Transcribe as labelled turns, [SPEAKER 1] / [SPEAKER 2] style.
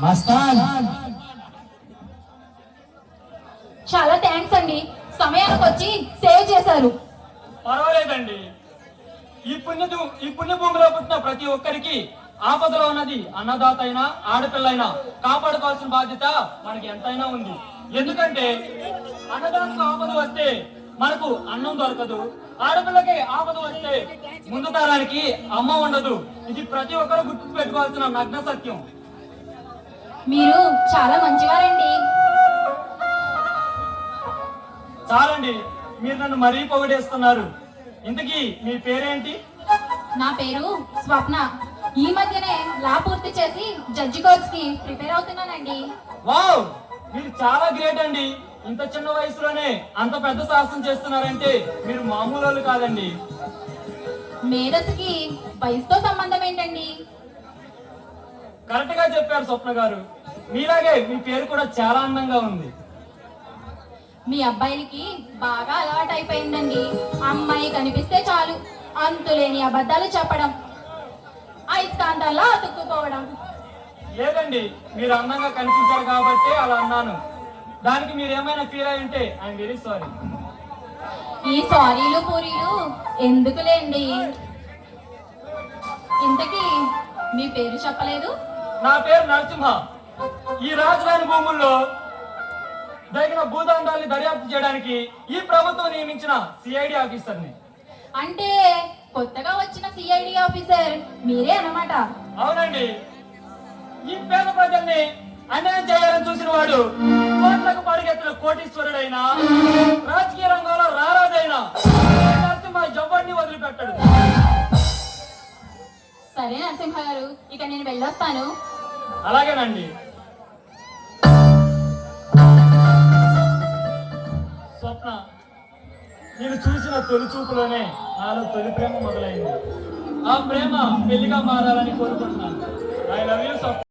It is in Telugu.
[SPEAKER 1] మస్తాన్.
[SPEAKER 2] చాలా థ్యాంక్స్ అండి, సమయానికి వచ్చి సేవ్ చేశారు.
[SPEAKER 3] పర్వాలేదండి. ఈ పుణ్యభూమిలో పుట్టిన ప్రతి ఒక్కరికి ఆపదలో ఉన్నది అన్నదాత అయినా ఆడపిల్ల అయినా కాపాడుకోవాల్సిన బాధ్యత మనకి ఎంతైనా ఉంది. ఎందుకంటే అన్నదాతకు ఆపద వస్తే మనకు అన్నం దొరకదు, ఆడపిల్లకి ఆపద వస్తే ముందు తరానికి అమ్మ ఉండదు. ఇది ప్రతి ఒక్కరు గుర్తు పెట్టుకోవాల్సిన నగ్న సత్యం.
[SPEAKER 2] మీరు చాలా మంచివారండి.
[SPEAKER 3] చాలండి, మీరు నన్ను మరీ పొగిడేస్తున్నారు. ఇంతకీ మీ పేరేంటి?
[SPEAKER 2] నా పేరు స్వప్న. ఈ మధ్యనే లా పూర్తి చేసి జడ్జి కోర్స్ కి ప్రిపేర్ అవుతున్నానండి.
[SPEAKER 3] వావ్, మీరు చాలా గ్రేట్ అండి. ఇంత చిన్న వయసులోనే అంత పెద్ద సాహసం చేస్తున్నారంటే మీరు మామూలు వాళ్ళు కాదండి.
[SPEAKER 2] మేధస్సుకి వయసుతో సంబంధం ఏంటండి?
[SPEAKER 3] కరెక్ట్ గా చెప్పారు స్వప్న గారు. మీలాగే మీ పేరు కూడా చాలా అందంగా ఉంది.
[SPEAKER 2] మీ అబ్బాయిలకి బాగా అలవాటు అయిపోయిందండి. అమ్మాయి కనిపిస్తే చాలు అంతులేని అబద్ధాలు చెప్పడం, అయస్కాంతాల్లో అతుక్కుపోవడం.
[SPEAKER 3] లేదండి, మీరు అందంగా కనిపించారు కాబట్టి అలా అన్నాను. దానికి మీరు ఏమైనా ఫీల్ అయి ఉంటే ఐఎమ్ వెరీ సారీ.
[SPEAKER 2] ఈ సారీలు పూరీలు ఎందుకులేండి. ఇంతకీ మీ పేరు చెప్పలేదు?
[SPEAKER 3] నా పేరు నరసింహ. ఈ రాజధాని భూముల్లో తగిన భూదందాల్ని దర్యాప్తు చేయడానికి ఈ ప్రభుత్వం నియమించిన సిఐడి ఆఫీసర్ని.
[SPEAKER 2] అంటే కొత్తగా వచ్చిన సిఐడి ఆఫీసర్ మీరే అన్నమాట.
[SPEAKER 3] అవునండి. ఈ పేద ప్రజల్ని అన్యాయం చేయాలని చూసిన వాడు కోట్లకు పరిగెత్తిన కోటీశ్వరుడైనా, రాజకీయ రంగంలో రారాజైనా నరసింహ ఎవరిని వదిలిపెట్టాడు.
[SPEAKER 2] సరే నరసింహ గారు, ఇక నేను వెళ్ళొస్తాను.
[SPEAKER 3] అలాగేనండి. స్వప్న, నేను చూసిన తొలి చూపులోనే నాలో తొలి ప్రేమ మొదలైంది. ఆ ప్రేమ పెళ్లిగా మారాలని కోరుకుంటున్నాను. I love you Swapna.